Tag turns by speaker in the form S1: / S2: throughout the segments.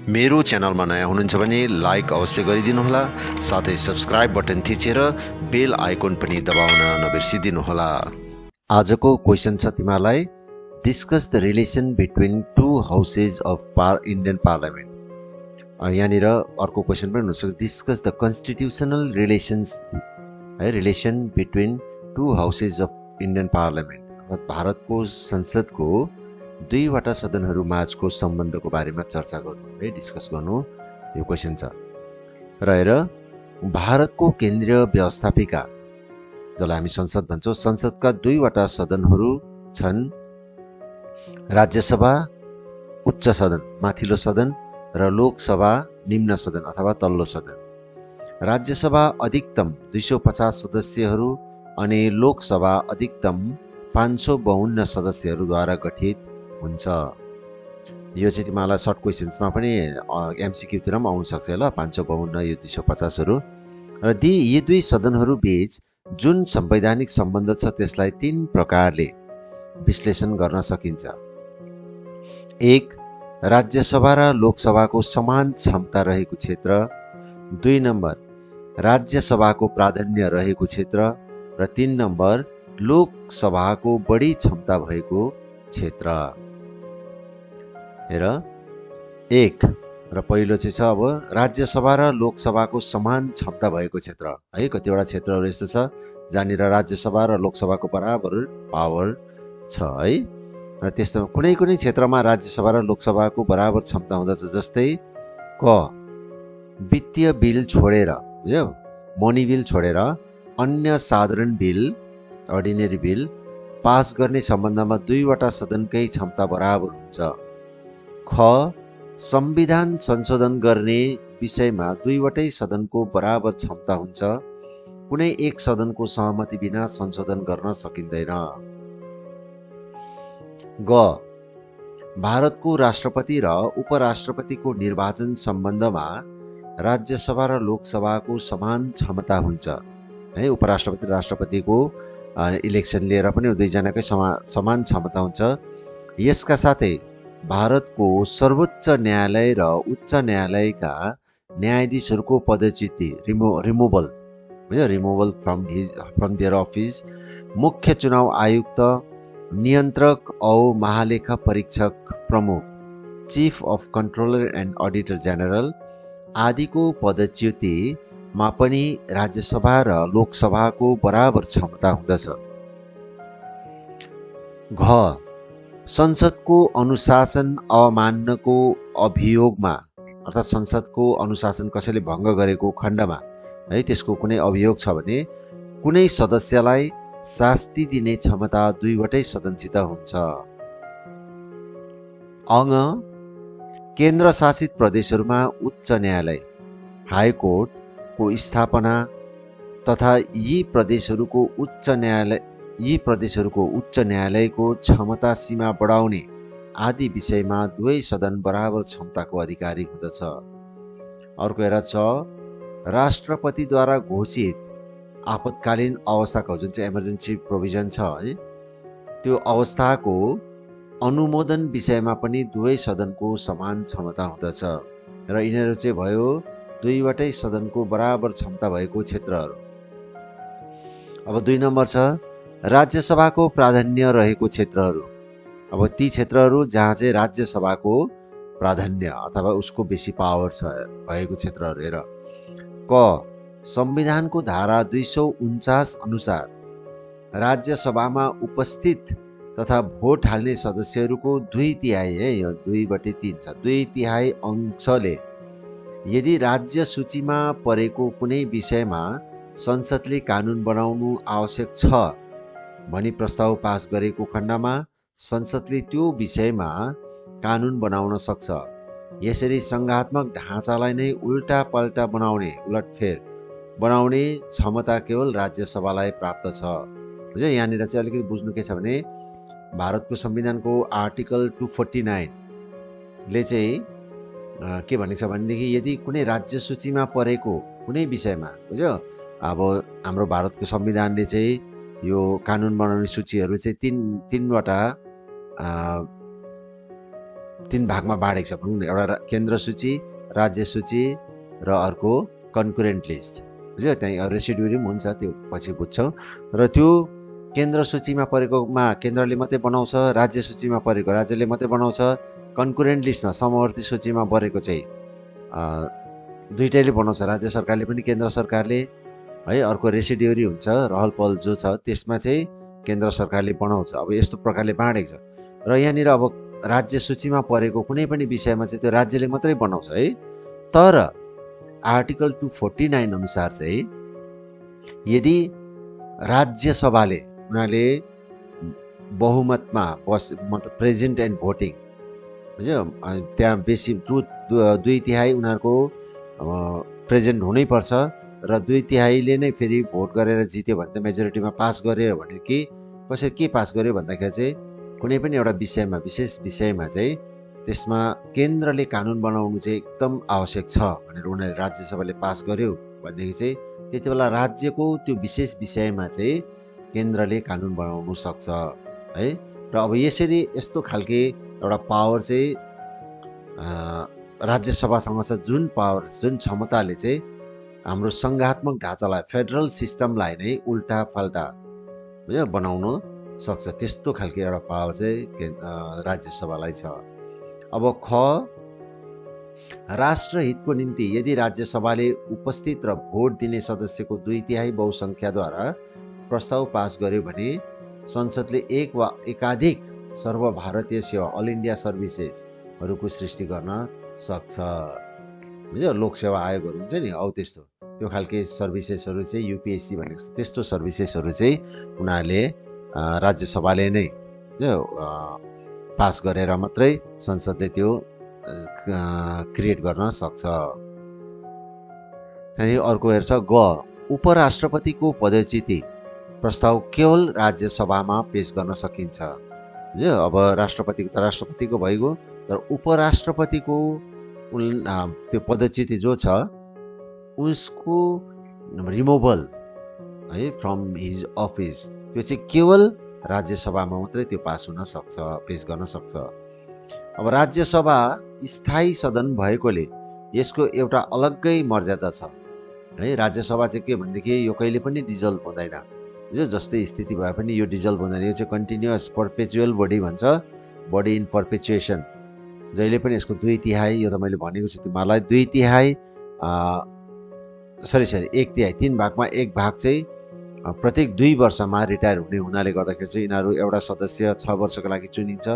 S1: मेरो च्यानलमा नयाँ हुनुहुन्छ भने लाइक अवश्य गरिदिनुहोला, साथै सब्स्क्राइब बटन थिचेर बेल आइकन पनि दबाउन नबिर्सिदिनुहोला। आजको क्वेशन छ तिमीलाई, discuss the relation between two houses of Indian parliament. यहाँनिर अर्को क्वेशन पनि हुनसक्छ, discuss the constitutional relation between two houses of Indian parliament, अर्थात् भारतको संसदको दुईवटा सदनहरू माझको सम्बन्धको बारेमा चर्चा गर्नु है, डिस्कस गर्नु यो क्वेशन छ। र हेर, भारतको केन्द्रीय व्यवस्थापिका जसलाई हामी संसद भन्छौँ, संसदका दुईवटा सदनहरू छन्, राज्यसभा उच्च सदन माथिल्लो सदन र लोकसभा निम्न सदन अथवा तल्लो सदन। राज्यसभा अधिकतम 250 सदस्यहरू अनि लोकसभा अधिकतम 552 सदस्यहरूद्वारा गठित हुन्छ। यो चाहिँ तिमीलाई सर्ट क्वेसन्समा पनि एमसीक्यूतिर पनि आउन सक्छ ल, 552 यो 250हरू। र यी दुई सदनहरू बीच जुन संवैधानिक सम्बन्ध छ त्यसलाई 3 प्रकारले विश्लेषण गर्न सकिन्छ। 1. राज्यसभा र लोकसभाको समान क्षमता रहेको क्षेत्र। 2 नम्बर, राज्यसभाको प्राधान्य रहेको क्षेत्र। र 3 नम्बर, लोकसभाको बढी क्षमता भएको क्षेत्र। हेर, 1 र पहिलो चाहिँ छ अब राज्यसभा र लोकसभाको समान क्षमता भएको क्षेत्र है। कतिवटा क्षेत्रहरू यस्तो छ जहाँनिर राज्यसभा र लोकसभाको बराबर पावर छ है। र त्यस्तो कुनै कुनै क्षेत्रमा राज्यसभा र लोकसभाको बराबर क्षमता हुँदछ, जस्तै क, वित्तीय बिल छोडेर, बुझ्यौ, मनी बिल छोडेर अन्य साधारण बिल, अर्डिनेरी बिल पास गर्ने सम्बन्धमा दुईवटा सदनकै क्षमता बराबर हुन्छ। ख, संविधान संशोधन गर्ने विषयमा दुईवटै सदनको बराबर क्षमता हुन्छ, कुनै एक सदनको सहमति बिना संशोधन गर्न सकिँदैन। ग, भारतको राष्ट्रपति र उपराष्ट्रपतिको निर्वाचन सम्बन्धमा राज्यसभा र लोकसभाको समान क्षमता हुन्छ है। उपराष्ट्रपति र राष्ट्रपतिको इलेक्सन लिएर पनि दुईजनाकै समान क्षमता हुन्छ। यसका साथै भारतको सर्वोच्च न्यायालय र उच्च न्यायालयका न्यायाधीशहरूको पदच्युति रिमुभल फ्रम देयर अफिस, मुख्य चुनाव आयुक्त, नियन्त्रक औ महालेखा परीक्षक प्रमुख, chief of controller and auditor general आदिको पदच्युतिमा पनि राज्यसभा र लोकसभाको बराबर क्षमता हुँदछ। घ, संसदको अनुशासन अमान्नको अभियोगमा, अर्थात् संसदको अनुशासन कसैले भङ्ग गरेको खण्डमा है, त्यसको कुनै अभियोग छ भने कुनै सदस्यलाई शास्ति दिने क्षमता दुईवटै सदनसित हुन्छ। अङ, केन्द्र शासित प्रदेशहरूमा उच्च न्यायालय, हाइकोर्टको स्थापना तथा यी प्रदेशहरूको उच्च न्यायालयको क्षमता सीमा बढाउने आदि विषयमा दुवै सदन बराबर क्षमताको अधिकारी हुँदछ। अर्को हेर, छ, राष्ट्रपतिद्वारा घोषित आपतकालीन अवस्थाको जुन चाहिँ इमर्जेन्सी प्रोभिजन छ है, त्यो अवस्थाको अनुमोदन विषयमा पनि दुवै सदनको समान क्षमता हुँदछ। र यिनीहरू चाहिँ भयो दुईवटै सदनको बराबर क्षमता भएको क्षेत्रहरू। अब 2 नम्बर छ, राज्यसभाको प्राधान्य रहेको क्षेत्रहरू। अब ती क्षेत्रहरू जहाँ चाहिँ राज्यसभाको प्राधान्य अथवा उसको बेसी पावर छ भएको क्षेत्रहरू। हेर, क, संविधानको धारा 249 अनुसार राज्यसभामा उपस्थित तथा भोट हाल्ने सदस्यहरूको 2/3 है, यो 2/3 छ, 2/3 अंशले यदि राज्य सूचीमा परेको कुनै विषयमा संसदले कानुन बनाउनु आवश्यक छ भनी प्रस्ताव पास गरेको खण्डमा संसदले त्यो विषयमा कानुन बनाउन सक्छ। यसरी संघात्मक ढाँचालाई नै उल्टापल्टा उलटफेर बनाउने क्षमता केवल राज्यसभालाई प्राप्त छ। बुझ्यो, यहाँनिर चाहिँ अलिकति बुझ्नु के छ भने भारतको संविधानको आर्टिकल 249 ले चाहिँ के भनेको छ भनेदेखि यदि कुनै राज्य सूचीमा परेको कुनै विषयमा, बुझ्यो, अब हाम्रो भारतको संविधानले चाहिँ यो कानुन बनाउने सूचीहरू चाहिँ तीनवटा तीन भागमा बाँडेको छ भनौँ न। एउटा केन्द्र सूची, राज्य सूची र अर्को कन्कुरेन्ट लिस्ट, बुझ्यो। त्यहीँ रेसिड्युरी पनि हुन्छ, त्यो पछि बुझ्छौँ। र त्यो केन्द्र सूचीमा परेकोमा केन्द्रले मात्रै बनाउँछ, राज्य सूचीमा परेको राज्यले मात्रै बनाउँछ, कन्कुरेन्ट लिस्टमा समवर्ती सूचीमा परेको चाहिँ दुइटैले बनाउँछ, राज्य सरकारले पनि केन्द्र सरकारले है। अर्को रेसिड्युरी हुन्छ, रहल पहल जो छ त्यसमा चाहिँ केन्द्र सरकारले बनाउँछ। अब यस्तो प्रकारले बाँडेको छ। र यहाँनिर अब राज्य सूचीमा परेको कुनै पनि विषयमा चाहिँ त्यो राज्यले मात्रै बनाउँछ है। तर आर्टिकल 249 अनुसार चाहिँ यदि राज्य सभाले उनीहरूले बहुमतमा मतलब प्रेजेन्ट एन्ड भोटिङ, बुझ्यो, त्यहाँ बेसी 2/3 उनीहरूको प्रेजेन्ट हुनैपर्छ र 2/3ले नै फेरि भोट गरेर जित्यो भने त मेजोरिटीमा पास गरेर भने कसरी के पास गर्यो भन्दाखेरि चाहिँ कुनै पनि एउटा विषयमा, विशेष विषयमा चाहिँ त्यसमा केन्द्रले कानुन बनाउनु चाहिँ एकदम आवश्यक छ भनेर उनीहरूले राज्यसभाले पास गर्यो भनेदेखि चाहिँ त्यति बेला राज्यको त्यो विशेष विषयमा चाहिँ केन्द्रले कानुन बनाउनु सक्छ है। र अब यसरी यस्तो खालके एउटा पावर चाहिँ राज्यसभासँग छ, जुन पावर, जुन क्षमताले चाहिँ हाम्रो सङ्घात्मक ढाँचालाई, फेडरल सिस्टमलाई नै उल्टा फाल्टा, बुझ्यो, बनाउन सक्छ। त्यस्तो खालके एउटा पावर चाहिँ राज्यसभालाई छ। अब ख, राष्ट्रहितको निम्ति यदि राज्यसभाले उपस्थित र भोट दिने सदस्यको 2/3 बहुसङ्ख्याद्वारा प्रस्ताव पास गर्यो भने संसदले एक वा एकाधिक सर्वभारतीय सेवा, अल इन्डिया सर्भिसेसहरूको सृष्टि गर्न सक्छ, बुझ्यो। लोकसेवा आयोगहरू हुन्छ नि, औ त्यस्तो त्यो खालके सर्भिसेसहरू चाहिँ युपिएससी भनेको त्यस्तो सर्भिसेसहरू चाहिँ उनीहरूले राज्यसभाले नै पास गरेर मात्रै संसदले त्यो क्रिएट गर्न सक्छ। त्यहाँदेखि अर्को हेर्छ ग, उपराष्ट्रपतिको पदच्युति प्रस्ताव केवल राज्यसभामा पेश गर्न सकिन्छ, बुझ्यो। अब राष्ट्रपतिको त राष्ट्रपतिको भइगयो, तर उपराष्ट्रपतिको त्यो पदच्युति जो छ उसको रिमुभल है फ्रम हिज अफिस, त्यो चाहिँ केवल राज्यसभामा मात्रै त्यो पास हुन सक्छ, पेश गर्न सक्छ। अब राज्यसभा स्थायी सदन भएकोले यसको एउटा अलग्गै मर्यादा छ है। राज्यसभा चाहिँ के भनेदेखि यो कहिले पनि डिजल्भ हुँदैन, जो जस्तै स्थिति भए पनि यो डिजल्भ हुँदैन। यो चाहिँ कन्टिन्युअस पर्पेचुअल बडी भन्छ, बडी इन पर्पेचुएसन। जहिले पनि यसको 2/3, यो त मैले भनेको छु तिमीहरूलाई, 2/3 सरी 1/3, 3 भागमा 1 भाग चाहिँ प्रत्येक 2 वर्षमा रिटायर हुनाले गर्दाखेरि चाहिँ यिनीहरू एउटा सदस्य 6 वर्षको लागि चुनिन्छ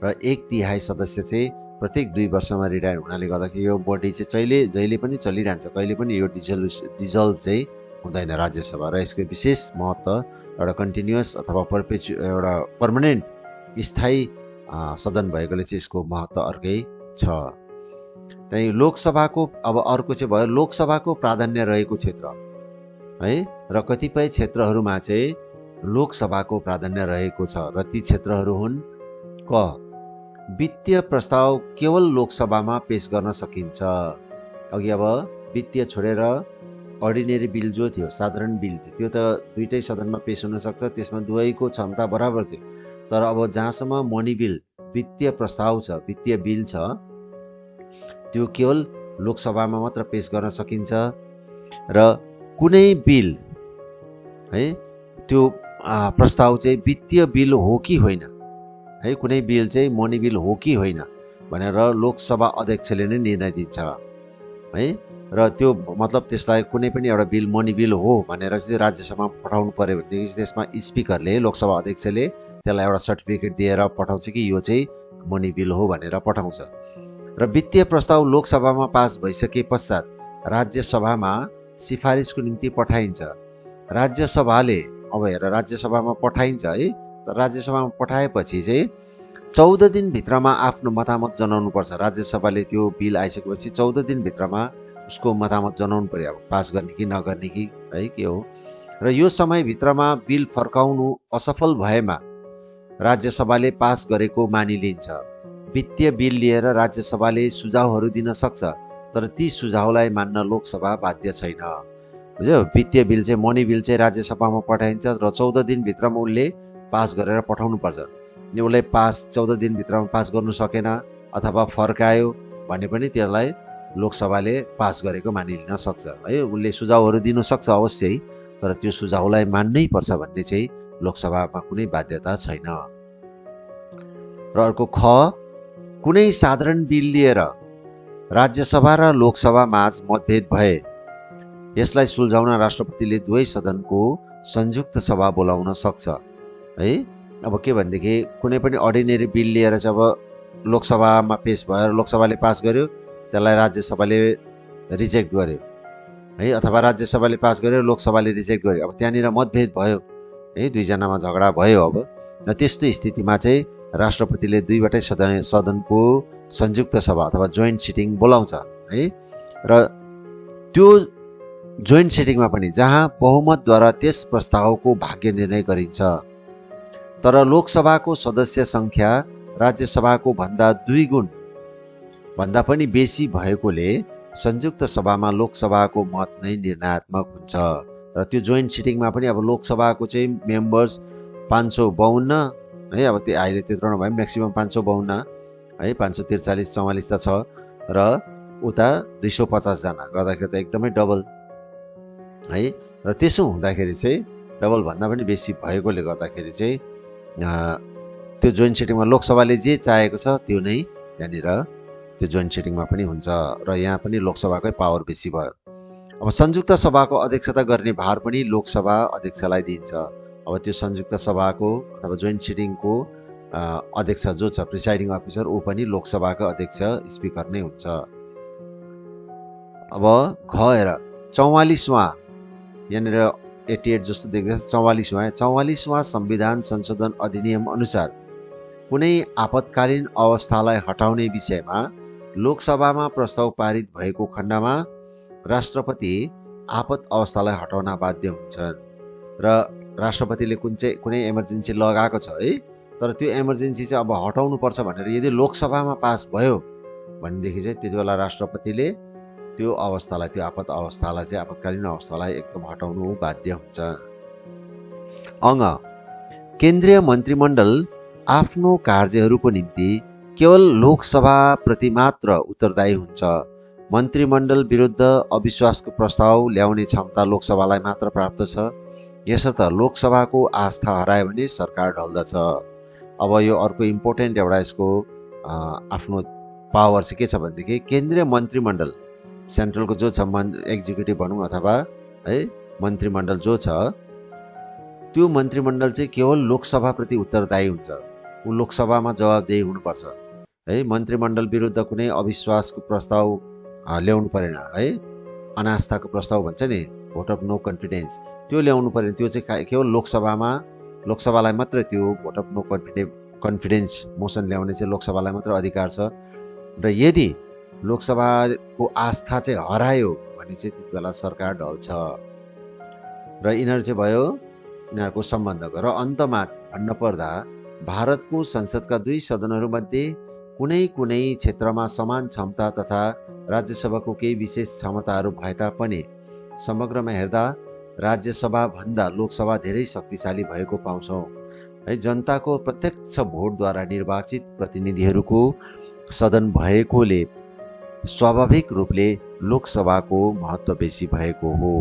S1: र 1/3 सदस्य चाहिँ प्रत्येक 2 वर्षमा रिटायर हुनाले गर्दाखेरि यो बडी चाहिँ जहिले पनि चलिरहन्छ, कहिले पनि यो डिजल्भ चाहिँ हुँदैन राज्यसभा। र यसको विशेष महत्त्व एउटा कन्टिन्युअस अथवा एउटा पर्मानेन्ट स्थायी सदन भएकोले चाहिँ यसको महत्त्व अर्कै छ। त्यही लोकसभाको अब अर्को चाहिँ भयो लोकसभाको प्राधान्य रहेको क्षेत्र है। र कतिपय क्षेत्रहरूमा चाहिँ लोकसभाको प्राधान्य रहेको छ र ती क्षेत्रहरू हुन् क, वित्तीय प्रस्ताव केवल लोकसभामा पेश गर्न सकिन्छ। अघि अब वित्तीय छोडेर अर्डिनेरी बिल जो थियो, साधारण बिल थियो, त्यो त दुईटै सदनमा पेश हुन सक्छ, त्यसमा दुवैको क्षमता बराबर थियो। तर अब जहाँसम्म मनी बिल, वित्तीय प्रस्ताव छ, वित्तीय बिल छ, त्यो केवल लोकसभामा मात्र पेश गर्न सकिन्छ। र कुनै बिल है, त्यो प्रस्ताव चाहिँ वित्तीय बिल हो कि होइन है, कुनै बिल चाहिँ मनी बिल हो कि होइन भनेर लोकसभा अध्यक्षले नै निर्णय दिन्छ है। र त्यो मतलब त्यसलाई कुनै पनि एउटा बिल मनी बिल हो भनेर चाहिँ राज्यसभामा पठाउनु पर्यो भनेदेखि त्यसमा स्पिकरले, लोकसभा अध्यक्षले त्यसलाई एउटा सर्टिफिकेट दिएर पठाउँछ कि यो चाहिँ मनी बिल हो भनेर पठाउँछ। र वित्तीय प्रस्ताव लोकसभामा पास भइसके पश्चात राज्यसभामा सिफारिसको निम्ति पठाइन्छ। राज्यसभाले अब हेर राज्यसभामा पठाइन्छ है, तर राज्यसभामा पठाएपछि चाहिँ 14 दिनभित्रमा आफ्नो मतामत जनाउनु पर्छ। राज्यसभाले त्यो बिल आइसकेपछि 14 दिनभित्रमा उसको मतामत जनाउनु पर्यो, अब पास गर्ने कि नगर्ने कि है के हो। र यो समयभित्रमा बिल फर्काउनु असफल भएमा राज्यसभाले पास गरेको मानिलिन्छ। वित्तीय बिल लिएर राज्यसभाले सुझावहरू दिन सक्छ, तर ती सुझावलाई मान्न लोकसभा बाध्य छैन, बुझ्यो। वित्तीय बिल चाहिँ, मनी बिल चाहिँ राज्यसभामा पठाइन्छ र 14 दिनभित्रमा उसले पास गरेर पठाउनु पर्छ। उसले पास 14 दिनभित्रमा पास गर्नु सकेन अथवा फर्कायो भने पनि त्यसलाई लोकसभाले पास गरेको मानिलिन सक्छ है। उसले सुझावहरू दिन सक्छ अवश्य, तर त्यो सुझावलाई मान्नै पर्छ भन्ने चाहिँ लोकसभामा कुनै बाध्यता छैन। र अर्को ख, कुनै साधारण बिल लिएर राज्यसभा र लोकसभा माझ मतभेद भए यसलाई सुल्झाउन राष्ट्रपतिले दुवै सदनको संयुक्त सभा बोलाउन सक्छ है। अब के भनेदेखि कुनै पनि अर्डिनेरी बिल लिएर जब लोकसभामा पेश भएर लोकसभाले पास गर्यो, त्यसलाई राज्यसभाले रिजेक्ट गर्यो है, अथवा राज्यसभाले पास गर्यो लोकसभाले रिजेक्ट गर्यो, अब त्यहाँनिर मतभेद भयो है, दुईजनामा झगडा भयो। अब र त्यस्तो स्थितिमा चाहिँ राष्ट्रपतिले दुईवटै सदनको संयुक्त सभा अथवा जोइन्ट सिटिङ बोलाउँछ है। र त्यो जोइन्ट सिटिङमा पनि जहाँ बहुमतद्वारा त्यस प्रस्तावको भाग्य निर्णय गरिन्छ, तर लोकसभाको सदस्य सङ्ख्या राज्यसभाको भन्दा 2 गुण भन्दा पनि बेसी भएकोले संयुक्त सभामा लोकसभाको मत नै निर्णयात्मक हुन्छ। र त्यो जोइन्ट सिटिङमा पनि अब लोकसभाको चाहिँ मेम्बर्स 552 है, अब त्यो अहिले त्यत्रो नभए म्याक्सिमम 552 है, 543 44 त छ, र उता 250 जना गर्दाखेरि त एकदमै डबल है। र त्यसो हुँदाखेरि चाहिँ डबल भन्दा पनि बेसी भएकोले गर्दाखेरि चाहिँ त्यो जोइन्ट सिटिङमा लोकसभाले जे चाहेको छ त्यो नै त्यहाँनिर त्यो जोइन्ट सिटिङमा पनि हुन्छ, र यहाँ पनि लोकसभाकै पावर बेसी भयो। अब संयुक्त सभाको अध्यक्षता गर्ने भार पनि लोकसभा अध्यक्षलाई दिइन्छ। अब त्यो संयुक्त सभाको अथवा जोइन्ट सिटिङको अध्यक्ष जो छ प्रिसाइडिङ अफिसर, ऊ पनि लोकसभाको अध्यक्ष स्पिकर नै हुन्छ। अब घ हेर 44वां यहाँनिर 88 जस्तो देख्दैछ, 44वां संविधान संशोधन अधिनियम अनुसार कुनै आपतकालीन अवस्थालाई हटाउने विषयमा लोकसभामा प्रस्ताव पारित भएको खण्डमा राष्ट्रपति आपत अवस्थालाई हटाउन बाध्य हुन्छन्। र राष्ट्रपतिले कुनै इमर्जेन्सी लगाएको छ है, तर त्यो इमर्जेन्सी चाहिँ अब हटाउनु पर्छ भनेर यदि लोकसभामा पास भयो भनेदेखि चाहिँ त्यति बेला राष्ट्रपतिले त्यो अवस्थालाई, त्यो आपत अवस्थालाई चाहिँ, आपतकालीन अवस्थालाई एकदम हटाउनु बाध्य हुन्छ। अङ्ग, केन्द्रीय मन्त्रीमण्डल आफ्नो कार्यहरूको निम्ति केवल लोकसभा प्रति मात्र उत्तरदायी हुन्छ। मन्त्रीमण्डल विरुद्ध अविश्वासको प्रस्ताव ल्याउने क्षमता लोकसभालाई मात्र प्राप्त छ। यसर्थ लोकसभाको आस्था हरायो भने सरकार ढल्दछ। अब यो अर्को इम्पोर्टेन्ट एउटा यसको आफ्नो पावर चाहिँ के छ भनेदेखि केन्द्रीय मन्त्रीमण्डल, सेन्ट्रलको जो छ एक्जिक्युटिभ भनौँ अथवा है मन्त्रीमण्डल जो छ, त्यो मन्त्रीमण्डल चाहिँ केवल लोकसभाप्रति उत्तरदायी हुन्छ। ऊ लोकसभामा जवाबदेही हुनुपर्छ है। मन्त्रीमण्डल विरुद्ध कुनै अविश्वासको प्रस्ताव ल्याउनु परेन है, अनास्थाको प्रस्ताव भन्छ नि, भोट अफ नो कन्फिडेन्स, त्यो ल्याउनु परेन। त्यो चाहिँ केवल लोकसभालाई मात्र त्यो vote of no confidence motion ल्याउने चाहिँ लोकसभालाई मात्र अधिकार छ। र यदि लोकसभाको आस्था चाहिँ हरायो भने चाहिँ त्यति बेला सरकार ढल्छ। र यिनीहरू चाहिँ भयो यिनीहरूको सम्बन्धको। र अन्तमा भन्न पर्दा भारतको संसदका 2 सदनहरूमध्ये कुनै क्षेत्रमा समान क्षमता तथा राज्यसभाको केही विशेष क्षमताहरू भए तापनि समग्रमा हेर्दा राज्यसभा भन्दा लोकसभा धेरै शक्तिशाली भएको पाउँछौँ है। जनताको प्रत्यक्ष भोटद्वारा निर्वाचित प्रतिनिधिहरूको सदन भएकोले स्वाभाविक रूपले लोकसभाको महत्त्व बेसी भएको हो।